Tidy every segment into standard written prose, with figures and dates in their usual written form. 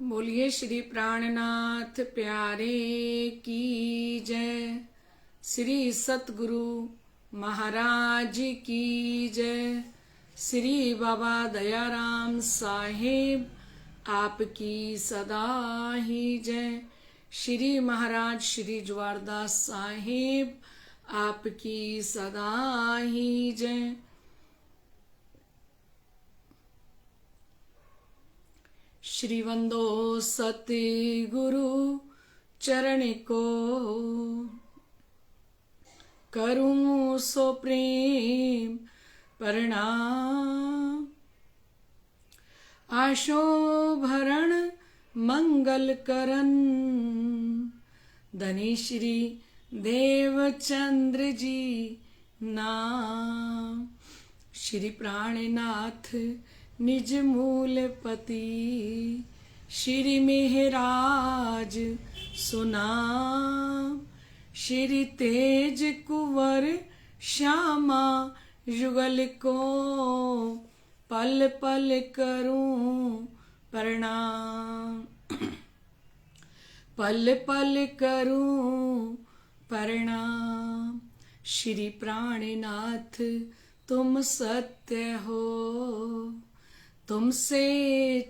बोलिए श्री प्राणनाथ प्यारे की जय। श्री सतगुरु महाराज की जय। श्री बाबा दयाराम साहेब आपकी सदा ही जय। श्री महाराज श्री ज्वारदास साहेब आपकी सदा ही जय। श्री वंदो सतगुरु चरण को, करूं सो प्रेम प्रणाम। आशो भरण मंगल करन, धनी श्री देवचंद्र जी नाम। श्री प्राणनाथ निज मूल पति, श्री मेहराज सुनाम। श्री तेज कुंवर श्यामा युगल को, पल पल करूं प्रणाम। पल पल करूं प्रणाम। श्री प्राणनाथ तुम सत्य हो, तुमसे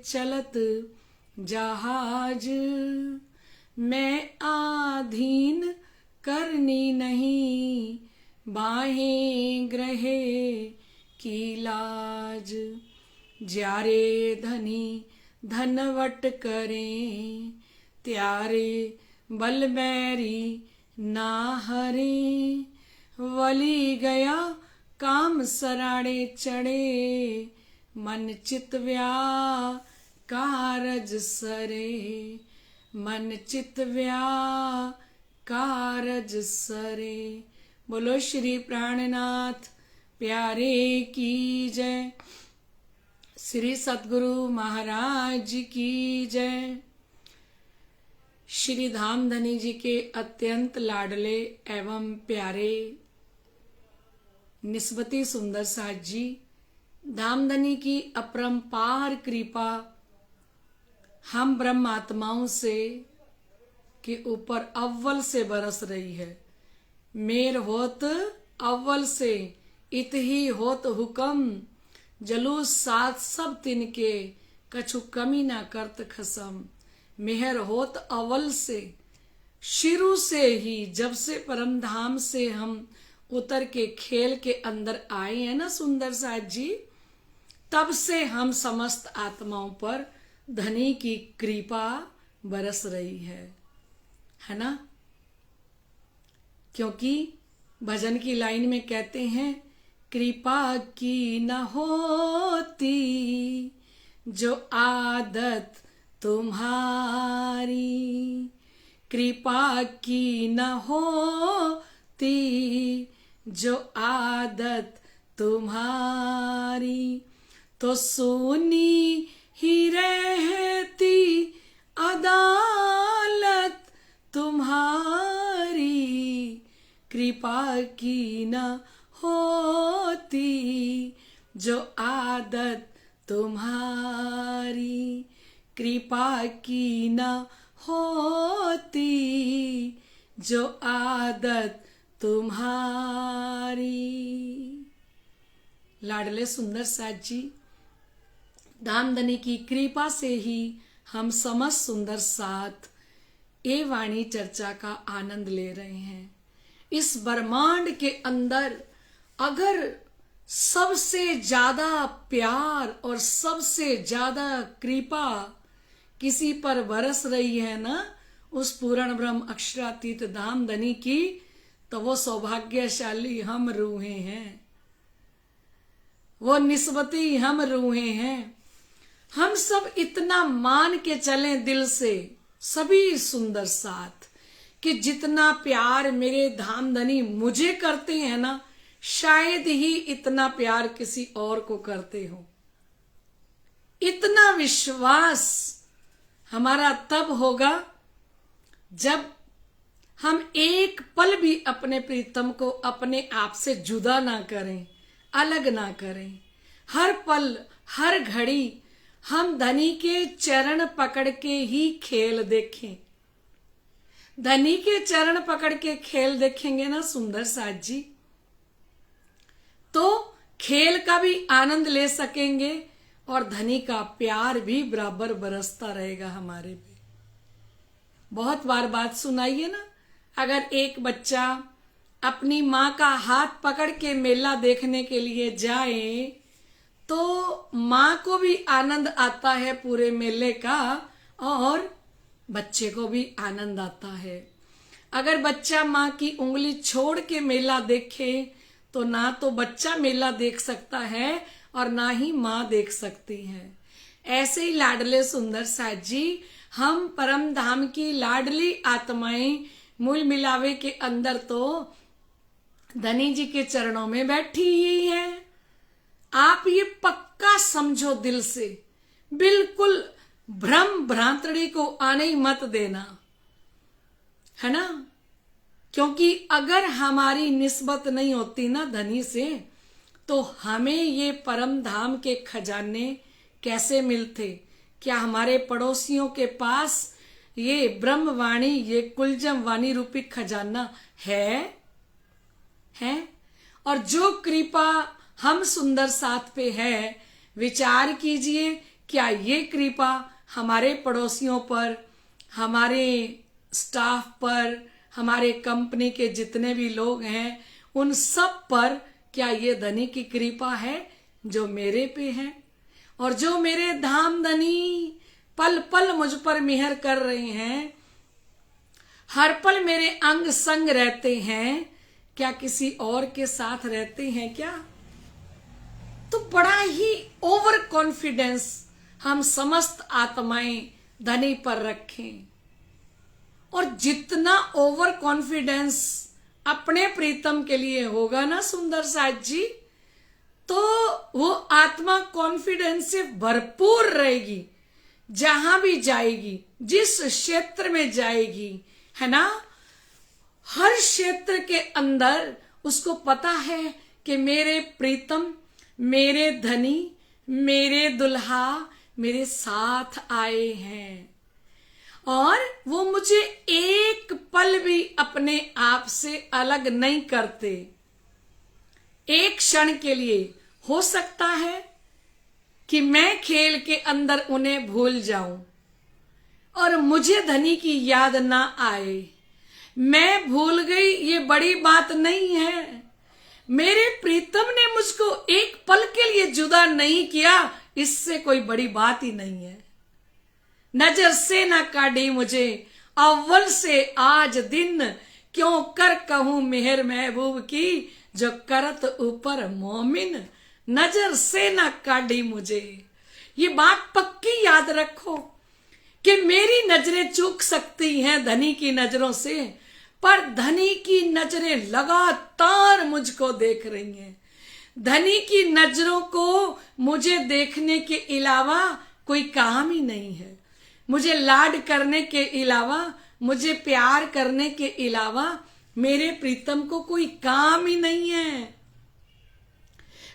चलत जहाज। मैं आधीन करनी नहीं, बाहें ग्रहे की लाज। ज्यारे धनी धनवट करें, त्यारे बल बैरी ना हरे। वली गया काम सराड़े चढ़े, मन चित कारज सरे। मन चित कारज सरे। बोलो श्री प्राणनाथ प्यारे की जय। श्री सतगुरु महाराज की जय। श्री धामधनी जी के अत्यंत लाडले एवं प्यारे निस्बती सुंदर साथ जी, धामधनी की अपरंपार कृपा हम ब्रह्म आत्माओं से के ऊपर अव्वल से बरस रही है। मेर होत अव्वल से, इत ही होत हुकम। जलूस साथ सब तिनके, कछु कमी ना करत खसम। मेहर होत अव्वल से, शुरू से ही, जब से परम धाम से हम उतर के खेल के अंदर आए हैं ना सुंदर साथ जी, तब से हम समस्त आत्माओं पर धनी की कृपा बरस रही है ना। क्योंकि भजन की लाइन में कहते हैं, कृपा की न होती जो आदत तुम्हारी। कृपा की न होती जो आदत तुम्हारी, तो सुनी ही रहती अदालत तुम्हारी। कृपा की न होती जो आदत तुम्हारी। कृपा की न होती जो आदत तुम्हारी। लाडले सुंदर साथ जी, धामधनी की कृपा से ही हम समस्त सुंदर साथ ये वाणी चर्चा का आनंद ले रहे हैं। इस ब्रह्मांड के अंदर अगर सबसे ज्यादा प्यार और सबसे ज्यादा कृपा किसी पर बरस रही है ना, उस पूर्ण ब्रह्म अक्षरातीत धामधनी की, तो वो सौभाग्यशाली हम रूहें हैं, वो निस्बती हम रूहें हैं। हम सब इतना मान के चलें दिल से सभी सुंदर साथ, कि जितना प्यार मेरे धामधनी मुझे करते हैं ना, शायद ही इतना प्यार किसी और को करते हो। इतना विश्वास हमारा तब होगा जब हम एक पल भी अपने प्रीतम को अपने आप से जुदा ना करें, अलग ना करें। हर पल, हर घड़ी हम धनी के चरण पकड़ के ही खेल देखें। धनी के चरण पकड़ के खेल देखेंगे ना सुंदर साथ जी, तो खेल का भी आनंद ले सकेंगे और धनी का प्यार भी बराबर बरसता रहेगा हमारे पे। बहुत बार बात सुनाइए ना, अगर एक बच्चा अपनी माँ का हाथ पकड़ के मेला देखने के लिए जाए तो माँ को भी आनंद आता है पूरे मेले का और बच्चे को भी आनंद आता है। अगर बच्चा माँ की उंगली छोड़ के मेला देखे तो ना तो बच्चा मेला देख सकता है और ना ही माँ देख सकती है। ऐसे ही लाडले सुंदर साथ जी, हम परम धाम की लाडली आत्माएं मूल मिलावे के अंदर तो धनी जी के चरणों में बैठी ही है। आप ये पक्का समझो दिल से, बिल्कुल भ्रम भ्रांतड़ी को आने ही मत देना, है ना। क्योंकि अगर हमारी निस्बत नहीं होती ना धनी से तो हमें ये परम धाम के खजाने कैसे मिलते। क्या हमारे पड़ोसियों के पास ये ब्रह्मवाणी, ये कुलजम वाणी रूपी खजाना है? और जो कृपा हम सुंदर साथ पे है, विचार कीजिए, क्या ये कृपा हमारे पड़ोसियों पर, हमारे स्टाफ पर, हमारे कंपनी के जितने भी लोग हैं उन सब पर क्या ये धनी की कृपा है जो मेरे पे है और जो मेरे धाम धनी पल पल मुझ पर मेहर कर रहे हैं, हर पल मेरे अंग संग रहते हैं, क्या किसी और के साथ रहते हैं क्या? तो बड़ा ही ओवर कॉन्फिडेंस हम समस्त आत्माएं धनी पर रखें और जितना ओवर कॉन्फिडेंस अपने प्रीतम के लिए होगा ना सुंदर साथ जी, तो वो आत्मा कॉन्फिडेंस से भरपूर रहेगी। जहां भी जाएगी, जिस क्षेत्र में जाएगी, है ना, हर क्षेत्र के अंदर उसको पता है कि मेरे प्रीतम, मेरे धनी, मेरे दुल्हा मेरे साथ आए हैं और वो मुझे एक पल भी अपने आप से अलग नहीं करते। एक क्षण के लिए हो सकता है कि मैं खेल के अंदर उन्हें भूल जाऊं और मुझे धनी की याद ना आए। मैं भूल गई ये बड़ी बात नहीं है। मेरे प्रीतम ने मुझको एक पल के लिए जुदा नहीं किया, इससे कोई बड़ी बात ही नहीं है। नजर से ना काढ़ी मुझे अव्वल से आज दिन, क्यों कर कहूं मेहर महबूब की जो करत ऊपर मोमिन। नजर से ना काढ़ी मुझे, ये बात पक्की याद रखो कि मेरी नजरें चूक सकती हैं धनी की नजरों से, पर धनी की नजरें लगातार मुझको देख रही हैं। धनी की नजरों को मुझे देखने के अलावा कोई काम ही नहीं है। मुझे लाड करने के अलावा, मुझे प्यार करने के अलावा मेरे प्रीतम को कोई काम ही नहीं है।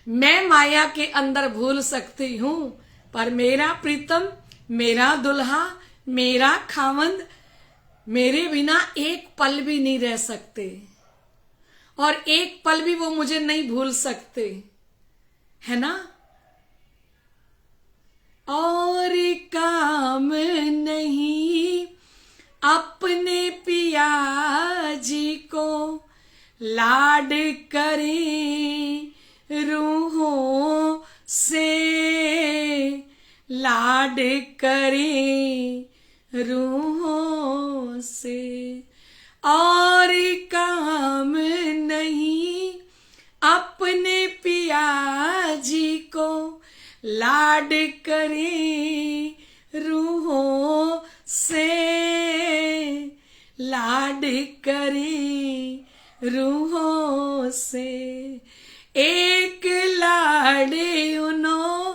मैं माया के अंदर भूल सकती हूं, पर मेरा प्रीतम, मेरा दुल्हा, मेरा खावंद मेरे बिना एक पल भी नहीं रह सकते और एक पल भी वो मुझे नहीं भूल सकते, है ना। और काम नहीं अपने पिया जी को, लाड करें रूहों से, लाड करें रूहों से। और काम नहीं अपने पिया जी को, लाड करें रूहों से, लाड करें रूहों से। एक लाड़े उन्हों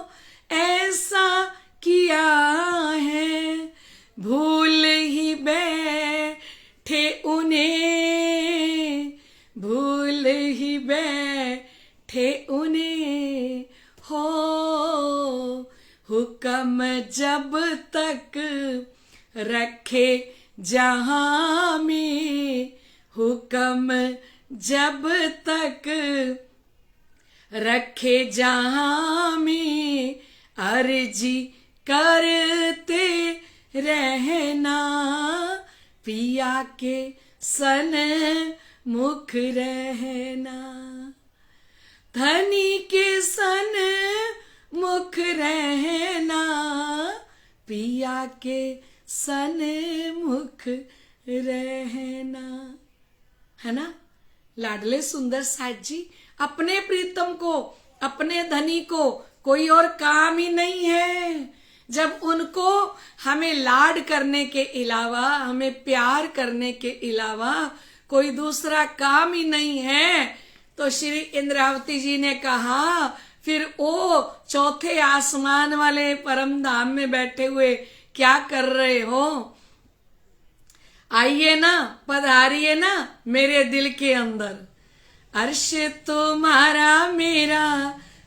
ऐसा किया है, भूल ही बैठे उन्हें, भूल ही बैठे उन्हें हो हुक्म जब तक रखे जहां में, हुक्म जब तक रखे जहां में, अर्जी करते रहना, पिया के सन मुख रहना, धनी के सन मुख रहना, पिया के सन मुख रहना। है ना लाडले सुंदर साथ जी, अपने प्रीतम को, अपने धनी को कोई और काम ही नहीं है। जब उनको हमें लाड करने के अलावा, हमें प्यार करने के अलावा कोई दूसरा काम ही नहीं है, तो श्री इंद्रावती जी ने कहा फिर वो चौथे आसमान वाले परम धाम में बैठे हुए क्या कर रहे हो? आइए ना, पधारिए ना मेरे दिल के अंदर। अर्श तुम्हारा मेरा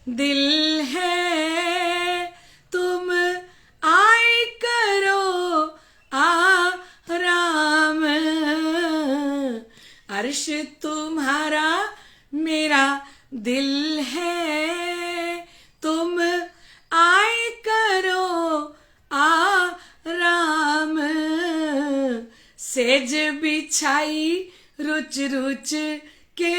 दिल है, तुम आए करो आराम। अर्श तुम्हारा मेरा दिल है, तुम आए करो आराम। सेज बिछाई रुच रुच के,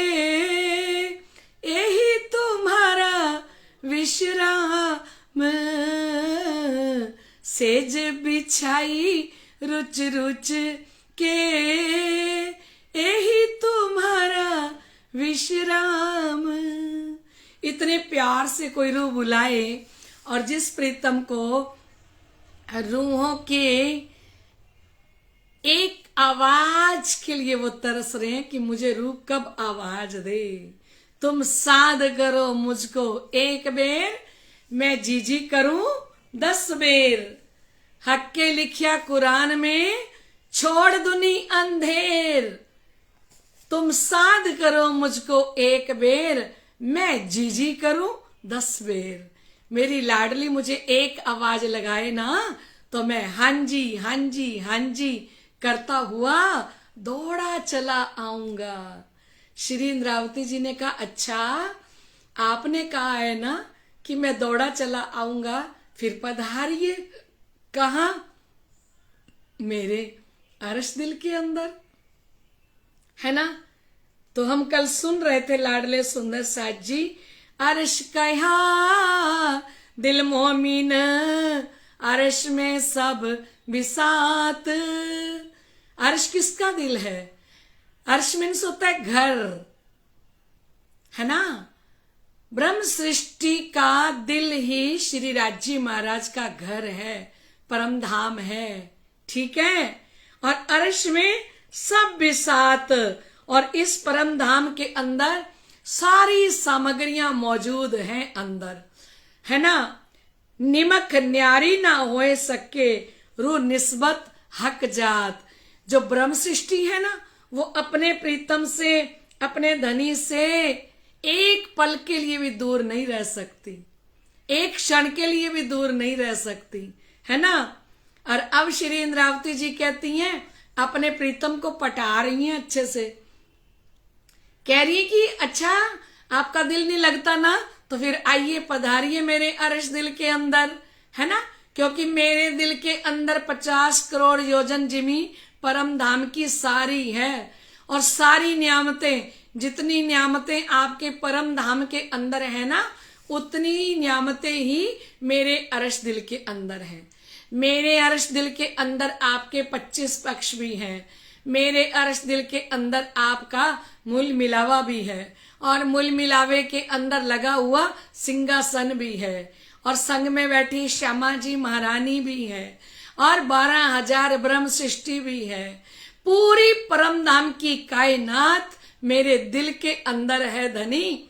यही तुम्हारा विश्राम। सेज बिछाई रुच रुच के, यही तुम्हारा विश्राम। इतने प्यार से कोई रूह बुलाए और जिस प्रीतम को रूहों के एक आवाज के लिए वो तरस रहे हैं कि मुझे रूह कब आवाज दे, तुम साध करो मुझको एक बेर, मैं जी करूं 10 बेर। हक के लिखिया कुरान में, छोड़ दुनी अंधेर, तुम साध करो मुझको एक बेर, मैं जी करूं 10 बेर। मेरी लाडली मुझे एक आवाज लगाए ना तो मैं हाँ जी करता हुआ दौड़ा चला आऊंगा। श्री इंद्रावती जी ने कहा अच्छा आपने कहा है ना कि मैं दौड़ा चला आऊंगा, फिर पधारिए। कहा? मेरे अर्श दिल के अंदर, है ना। तो हम कल सुन रहे थे लाडले सुंदर साथ जी, अर्श कहा दिल मोमिन, अर्श में सब बिसात। अर्श किसका दिल है? अर्श मीन्स होता है घर, है ना। ब्रह्म सृष्टि का दिल ही श्री राजी महाराज का घर है, परम धाम है, ठीक है। और अर्श में सब बिसात, और इस परम धाम के अंदर सारी सामग्रियां मौजूद हैं अंदर, है ना। निमक न्यारी ना होए सके, रू निस्बत हक जात। जो ब्रह्म सृष्टि है ना, वो अपने प्रीतम से, अपने धनी से एक पल के लिए भी दूर नहीं रह सकती, एक क्षण के लिए भी दूर नहीं रह सकती, है ना। और अब श्री इंद्रावती जी कहती हैं, अपने प्रीतम को पटा रही हैं अच्छे से, कह रही है कि अच्छा आपका दिल नहीं लगता ना, तो फिर आइए पधारिए मेरे अर्श दिल के अंदर, है ना। क्योंकि मेरे दिल के अंदर 50 करोड़ योजन जिमी परम धाम की सारी है, और सारी नियामतें, जितनी नियामतें आपके परम धाम के अंदर है ना, उतनी नियामतें ही मेरे अर्श दिल के अंदर हैं। मेरे अर्श दिल के अंदर आपके 25 पक्ष भी हैं, मेरे अर्श दिल के अंदर आपका मूल मिलावा भी है, और मूल मिलावे के अंदर लगा हुआ सिंहासन भी है, और संग में बैठी श्यामा जी महारानी भी है, और 12,000 ब्रह्म सृष्टि भी है। पूरी परम धाम की कायनात मेरे दिल के अंदर है धनी,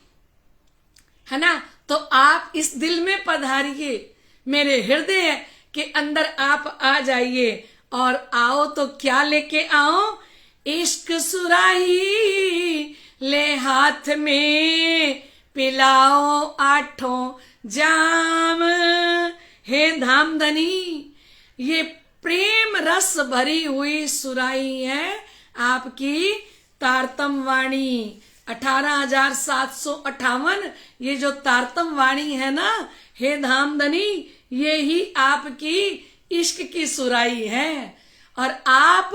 है ना। तो आप इस दिल में पधारिए, मेरे हृदय के अंदर आप आ जाइए, और आओ तो क्या लेके आओ? इश्क सुराही ले हाथ में, पिलाओ 8 जाम। हे धामधनी, ये प्रेम रस भरी हुई सुराही है आपकी तारतम वाणी। 18,758 ये जो तारतम वाणी है ना, हे धामधनी, ये ही आपकी इश्क की सुराही है। और आप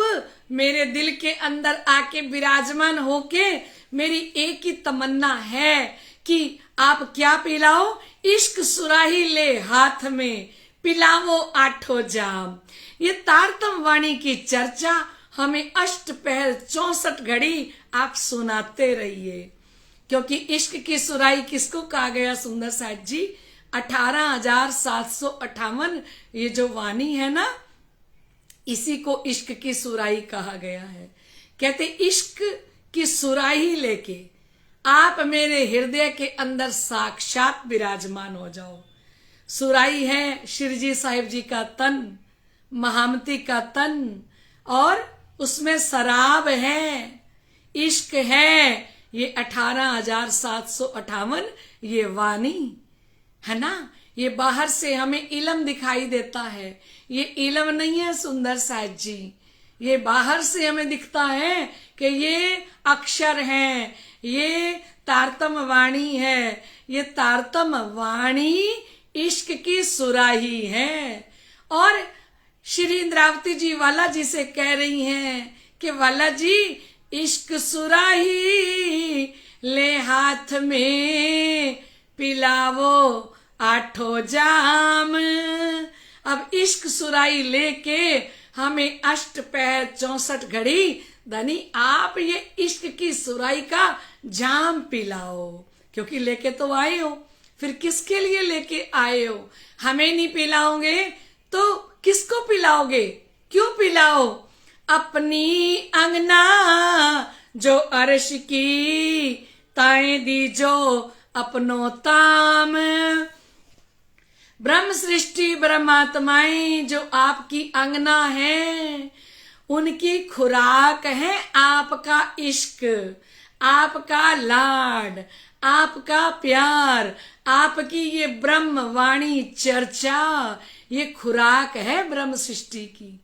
मेरे दिल के अंदर आके विराजमान होके मेरी एक ही तमन्ना है कि आप क्या पिलाओ, इश्क सुराही ले हाथ में, पिलावो आठों जाम। ये तारतम वाणी की चर्चा हमें अष्टपहर 64 घड़ी आप सुनाते रहिए, क्योंकि इश्क की सुराही किसको कहा गया सुंदर साथ जी? 18,758 ये जो वाणी है ना, इसी को इश्क की सुराही कहा गया है। कहते इश्क की सुराही लेके आप मेरे हृदय के अंदर साक्षात विराजमान हो जाओ। सुराही है शिरजी साहिब जी का तन, महामती का तन, और उसमें शराब है, इश्क है। ये 18,758 ये वाणी है ना, ये बाहर से हमें इलम दिखाई देता है, ये इलम नहीं है सुंदर साथ जी। ये बाहर से हमें दिखता है कि ये अक्षर हैं, ये तारतम वाणी है। ये तारतम वाणी इश्क की सुराही है। और श्री इंद्रावती जी वाला जी से कह रही हैं कि वाला जी, इश्क सुराही ले हाथ में, पिलावो आठों जाम। अब इश्क सुराही लेके हमें अष्टपहर 64 घड़ी धनी आप ये इश्क की सुराही का जाम पिलाओ, क्योंकि लेके तो आए हो, फिर किसके लिए लेके आए हो? हमें नहीं पिलाओगे तो किसको पिलाओगे? क्यों पिलाओ? अपनी अंगना जो अर्श की, ताएं दीजो अपनो ताम। ब्रह्म सृष्टि ब्रह्मात्माएं जो आपकी अंगना है, उनकी खुराक है आपका इश्क, आपका लाड, आपका प्यार, आपकी ये ब्रह्म वाणी चर्चा, ये खुराक है ब्रह्म सृष्टि की।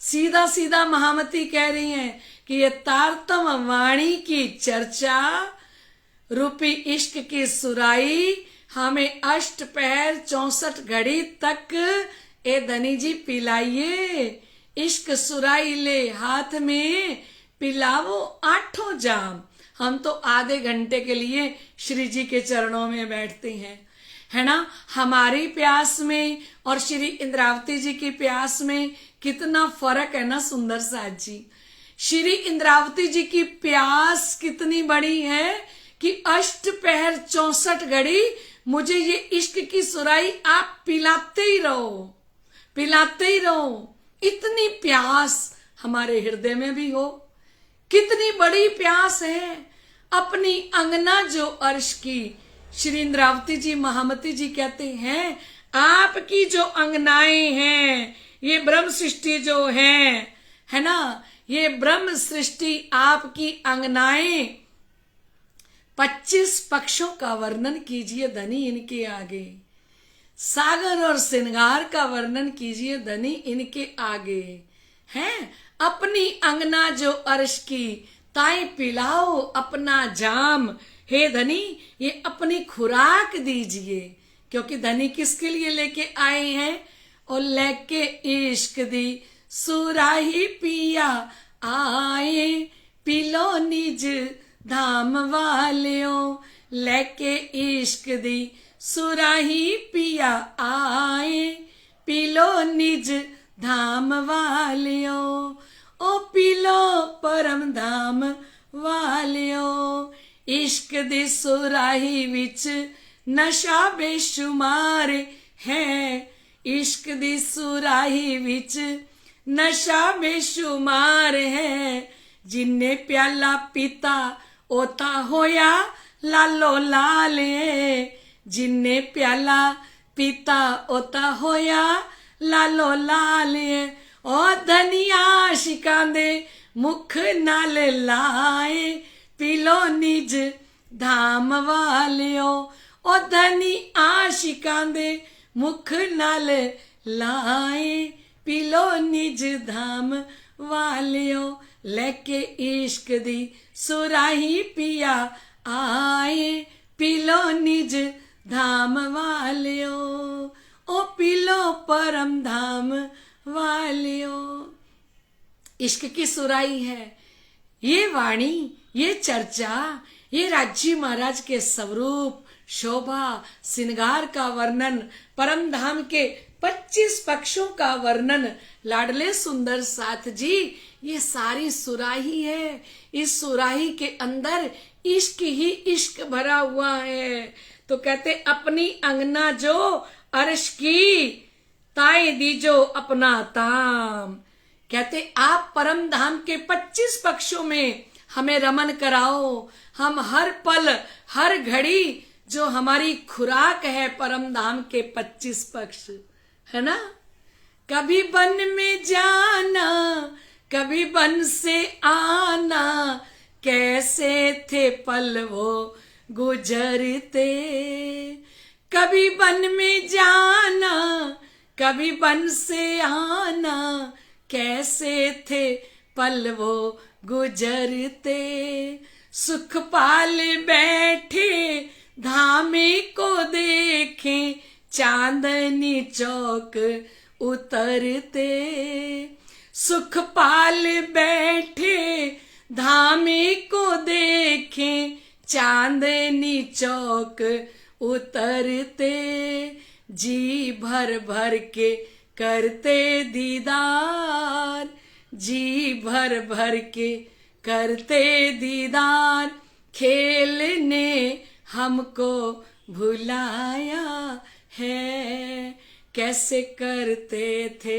सीधा सीधा महामती कह रही हैं कि ये तारतम वाणी की चर्चा रूपी इश्क की सुराही हमें अष्टपहर 64 घड़ी तक ए धनी जी पिलाइए। इश्क सुराही ले हाथ में, पिलावो आठों जाम। हम तो आधे घंटे के लिए श्री जी के चरणों में बैठते हैं, है ना। हमारी प्यास में और श्री इंद्रावती जी की प्यास में कितना फर्क है ना सुंदर साथ जी। श्री इंद्रावती जी की प्यास कितनी बड़ी है कि अष्टपहर 64 घड़ी मुझे ये इश्क की सुराही आप पिलाते ही रहो, पिलाते ही रहो। इतनी प्यास हमारे हृदय में भी हो। कितनी बड़ी प्यास है। अपनी अंगना जो अर्श की, श्री इंद्रावती जी महामती जी कहते हैं, आपकी जो अंगनाएं हैं, ये ब्रह्म सृष्टि जो है ना, ये ब्रह्म सृष्टि आपकी अंगनाएं, 25 पक्षों का वर्णन कीजिए धनी इनके आगे। सागर और श्रृंगार का वर्णन कीजिए धनी इनके आगे। हैं अपनी अंगना जो अर्श की, ताई पिलाओ अपना जाम। हे धनी, ये अपनी खुराक दीजिए, क्योंकि धनी किसके लिए लेके आए हैं? और लेके इश्क दी सुराही पिया आए, पिलो निज धाम वालियों। लेके इश्क दी सुराही पिया आए, पिलो निज धाम वालियों। ओ पिलो परम धाम वालियों। इश्क दी सुराही विच नशा बेशुमार है, इश्क दी सुराही विच नशा बेशुमार है। जिन्ने प्याला पीता ओता होया लालो लाल, जिन्ने प्याला पीता ओता होया लालो लाल। ओ धनिया शिकांदे मुख नाल लाए, पिलो निज धाम वालियो। ओ धनी आशिकां दे मुख नाल लाए, पी लो निज धाम वालियो, लेके इश्क दी सुराही पिया आए, पी लो निज धाम वालियो, ओ पी लो परम धाम वालियो। इश्क की सुराही है ये वाणी, ये चर्चा, ये राजी महाराज के स्वरूप, शोभा, श्रृंगार का वर्णन, परम धाम के 25 पक्षों का वर्णन। लाडले सुंदर साथ जी, ये सारी सुराही है। इस सुराही के अंदर इश्क ही इश्क भरा हुआ है। तो कहते अपनी अंगना जो अर्श की, ताए दीजो अपना ताम। कहते आप परम धाम के 25 पक्षों में हमें रमन कराओ। हम हर पल हर घड़ी जो हमारी खुराक है परम धाम के 25 पक्ष, है ना। कभी वन में जाना, कभी वन से आना, कैसे थे पल वो गुजरते। कभी वन में जाना, कभी वन से आना, कैसे थे पल वो गुजरते। सुख पाल बैठे धामे को देखें, चांदनी चौक उतरते। सुख पाल बैठे धामे को देखें, चांदनी चौक उतरते। जी भर भर के करते दीदार, जी भर भर के करते दीदार। खेल ने हमको भुलाया है, कैसे करते थे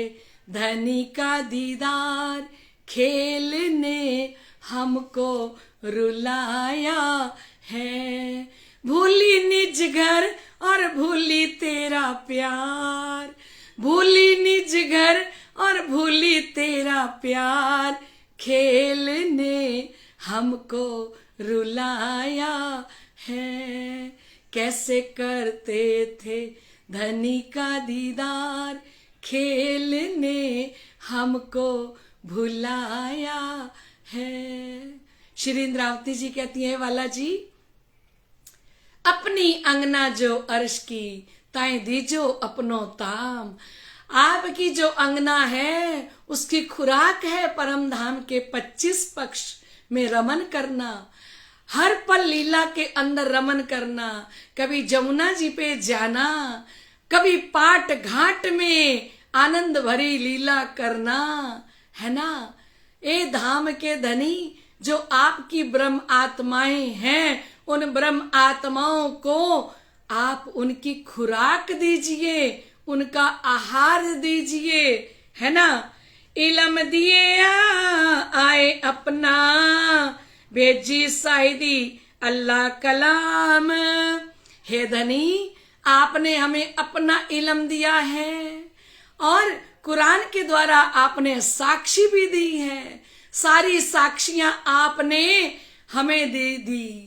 धनी का दीदार। खेल ने हमको रुलाया है, भूली निज घर और भूली तेरा प्यार। भूली निज घर और भूली तेरा प्यार, खेल ने हमको रुलाया है। कैसे करते थे धनी का दीदार, खेल ने हमको भुलाया है। श्री इंद्रावती जी कहती हैं, वाला जी अपनी अंगना जो अर्श की, ताए दीजो अपनो ताम। आपकी जो अंगना है उसकी खुराक है परम धाम के 25 पक्ष में रमन करना, हर पल लीला के अंदर रमन करना। कभी जमुना जी पे जाना, कभी पाट घाट में आनंद भरी लीला करना, है ना। ए धाम के धनी, जो आपकी ब्रह्म आत्माएं हैं, उन ब्रह्म आत्माओं को आप उनकी खुराक दीजिए, उनका आहार दीजिए, है ना। इलम दिए आए अपना, भेजी साइदी अल्लाह कलाम। हे धनी, आपने हमें अपना इलम दिया है और कुरान के द्वारा आपने साक्षी भी दी है। सारी साक्षियां आपने हमें दे दी।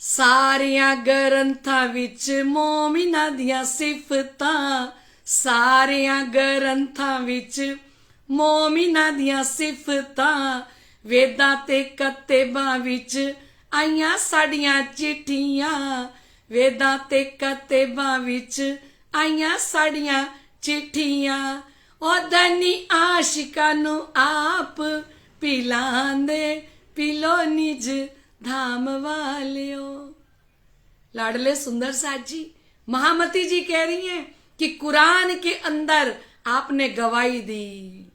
सारियां ग्रंथां विच मोमिना दियां सिफतां, सारियां ग्रंथां विच मोमिना दियां सिफतां। वेदां ते कतेबां विच आईयां साडियां चिट्ठियां, वेदां ते कतेबां विच आईयां साडियां चिट्ठियां। ओ धनी आशिकां नूं आप पिलांदे, पिलो निज धाम वालियो। लाडले सुंदर साथ जी, महामती जी कह रही हैं कि कुरान के अंदर आपने गवाही दी,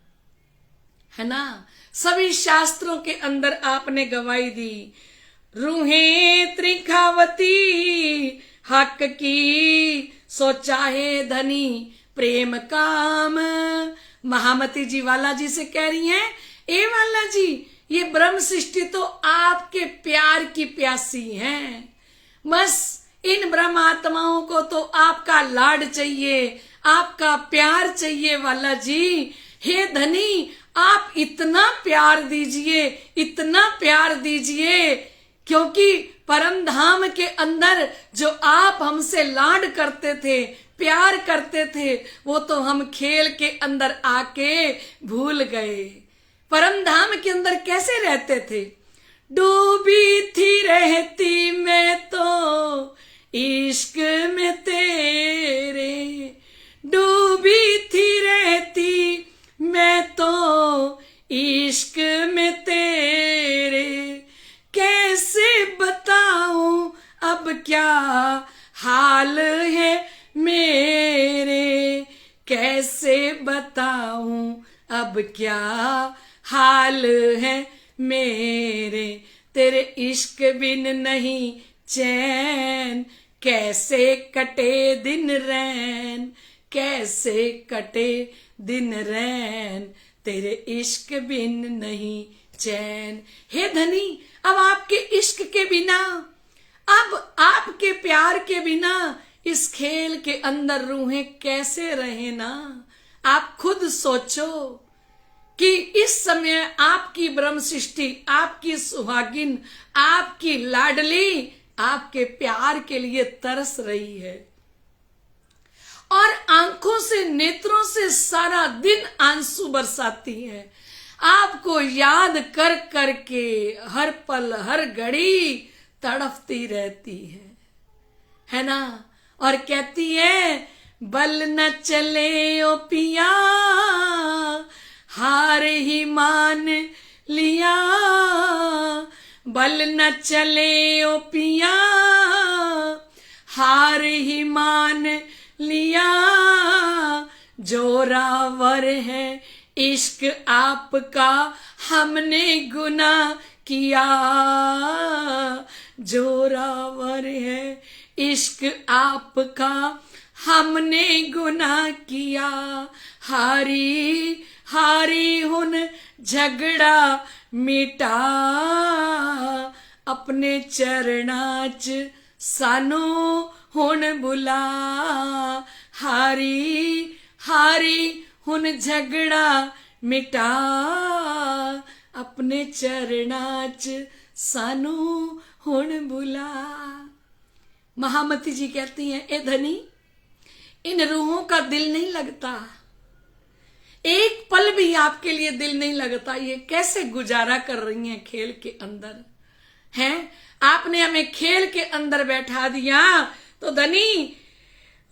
है ना। सभी शास्त्रों के अंदर आपने गवाही दी। रूहें त्रिखावती हक की, सो चाहे धनी प्रेम काम। महामती जी वाला जी से कह रही हैं, ए वाला जी, ये ब्रह्म सृष्टि तो आपके प्यार की प्यासी है। बस इन ब्रह्म आत्माओं को तो आपका लाड चाहिए, आपका प्यार चाहिए वाला जी। हे धनी, आप इतना प्यार दीजिए, इतना प्यार दीजिए, क्योंकि परम धाम के अंदर जो आप हमसे लाड करते थे, प्यार करते थे, वो तो हम खेल के अंदर आके भूल गए। परम धाम के अंदर कैसे रहते थे? डूबी थी रहती मैं तो इश्क में तेरे, डूबी थी रहती मैं तो इश्क में तेरे, कैसे बताऊं अब क्या हाल है मेरे, कैसे बताऊं अब क्या हाल है मेरे, तेरे इश्क बिन नहीं चैन, कैसे कटे दिन रैन, कैसे कटे दिन रैन, तेरे इश्क बिन नहीं चैन। हे धनी, अब आपके इश्क के बिना, अब आपके प्यार के बिना इस खेल के अंदर रूहें कैसे रहे ना। आप खुद सोचो कि इस समय आपकी ब्रह्म सृष्टि, आपकी सुहागिन, आपकी लाडली आपके प्यार के लिए तरस रही है और आंखों से, नेत्रों से सारा दिन आंसू बरसाती है, आपको याद कर कर के हर पल हर घड़ी तड़पती रहती है ना। और कहती है, बल न चले ओ पिया हार ही मान लिया, बल न चले ओ पिया हार ही मान लिया, जोरावर है इश्क आपका हमने गुनाह किया, जोरावर है इश्क आपका हमने गुनाह किया, हारी हारी हुन झगड़ा मिटा, अपने चरणाच सानू हुन बुला, हारी हारी हुन झगड़ा मिटा, अपने चरणाच सानू हुन बुला। महामती जी कहती हैं, ए धनी, इन रूहों का दिल नहीं लगता, एक पल भी आपके लिए दिल नहीं लगता, ये कैसे गुजारा कर रही हैं खेल के अंदर हैं। आपने हमें खेल के अंदर बैठा दिया तो धनी,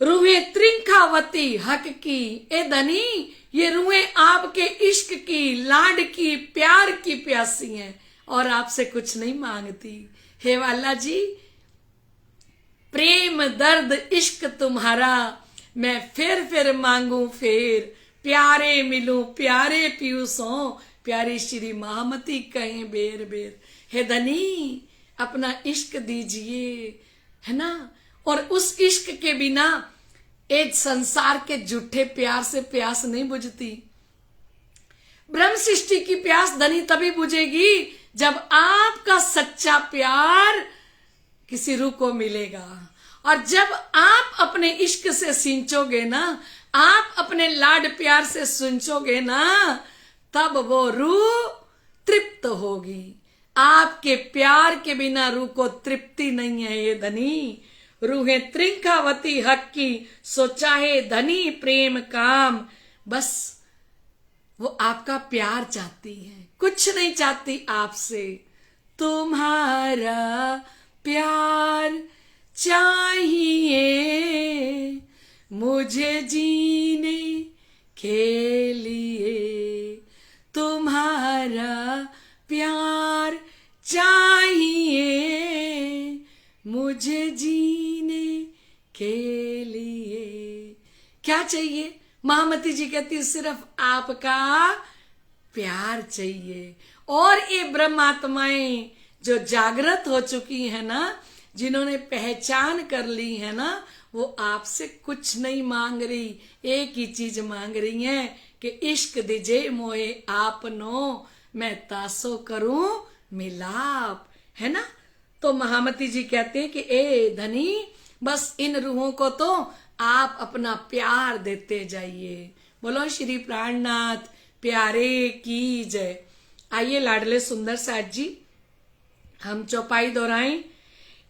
रूहें त्रिंखावती हक की, ए धनी, ये रूहें आपके इश्क की, लाड की, प्यार की प्यासी हैं और आपसे कुछ नहीं मांगती। हे वाला जी, प्रेम दर्द इश्क तुम्हारा मैं फिर मांगू फिर, प्यारे मिलूं प्यारे पीयूसों, प्यारी श्री महामती कहें बेर बेर। हे धनी, अपना इश्क दीजिए, है ना। और उस इश्क के बिना एक संसार के झूठे प्यार से प्यास नहीं बुझती। ब्रह्म सृष्टि की प्यास धनी तभी बुझेगी जब आपका सच्चा प्यार किसी रूह को मिलेगा। और जब आप अपने इश्क से सींचोगे ना, आप अपने लाड प्यार से सींचोगे ना, तब वो रूह तृप्त होगी। आपके प्यार के बिना रूह को तृप्ति नहीं है ये धनी। रूहें त्रिंखावती हक की, सो चाहे धनी प्रेम काम, बस वो आपका प्यार चाहती है, कुछ नहीं चाहती आपसे। तुम्हारा प्यार चाहिए मुझे जीने के लिए, तुम्हारा प्यार चाहिए मुझे जीने के लिए। क्या चाहिए? महामती जी कहती सिर्फ आपका प्यार चाहिए। और ये ब्रह्मात्माएं जो जागृत हो चुकी है ना, जिन्होंने पहचान कर ली है ना, वो आपसे कुछ नहीं मांग रही, एक ही चीज मांग रही है कि इश्क दीजे मोए आपनो, मैं तासो करूं मिलाप, है ना। तो महामती जी कहते हैं कि ए धनी, बस इन रूहों को तो आप अपना प्यार देते जाइए। बोलो श्री प्राणनाथ प्यारे की जय। आइए लाडले सुंदर साथ जी, हम चौपाई दोहराएं।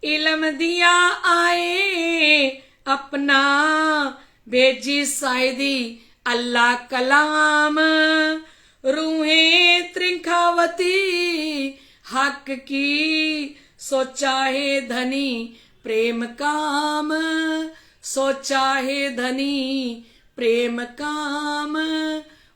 इल्म दिया आए अपना, भेजी सायदी अल्लाह कलाम, रूहें त्रिंखावती हक की, सोचा है धनी प्रेम काम, सोचा है धनी प्रेम काम।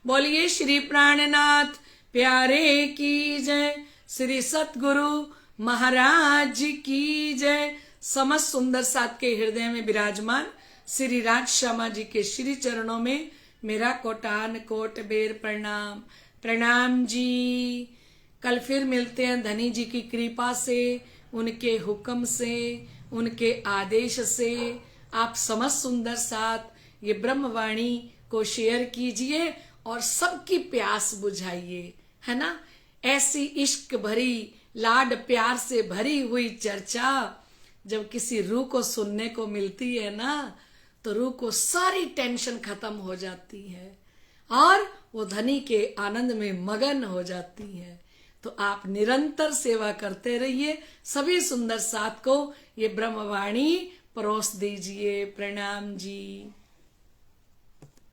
बोलिए श्री प्राणनाथ प्यारे की जय, श्री सतगुरु महाराज की जय। समस्त सुंदर साथ के हृदय में विराजमान श्री राज श्यामा जी के श्री चरणों में मेरा कोटान कोट बेर प्रणाम। प्रणाम जी। कल फिर मिलते हैं धनी जी की कृपा से, उनके हुक्म से, उनके आदेश से। आप समस्त सुंदर साथ ये ब्रह्मवाणी को शेयर कीजिए और सबकी प्यास बुझाइए, है ना। ऐसी इश्क भरी लाड प्यार से भरी हुई चर्चा जब किसी रूह को सुनने को मिलती है ना, तो रूह को सारी टेंशन खत्म हो जाती है और वो धनी के आनंद में मगन हो जाती है। तो आप निरंतर सेवा करते रहिए। सभी सुंदर साथ को ये ब्रह्मवाणी परोस दीजिए। प्रणाम जी।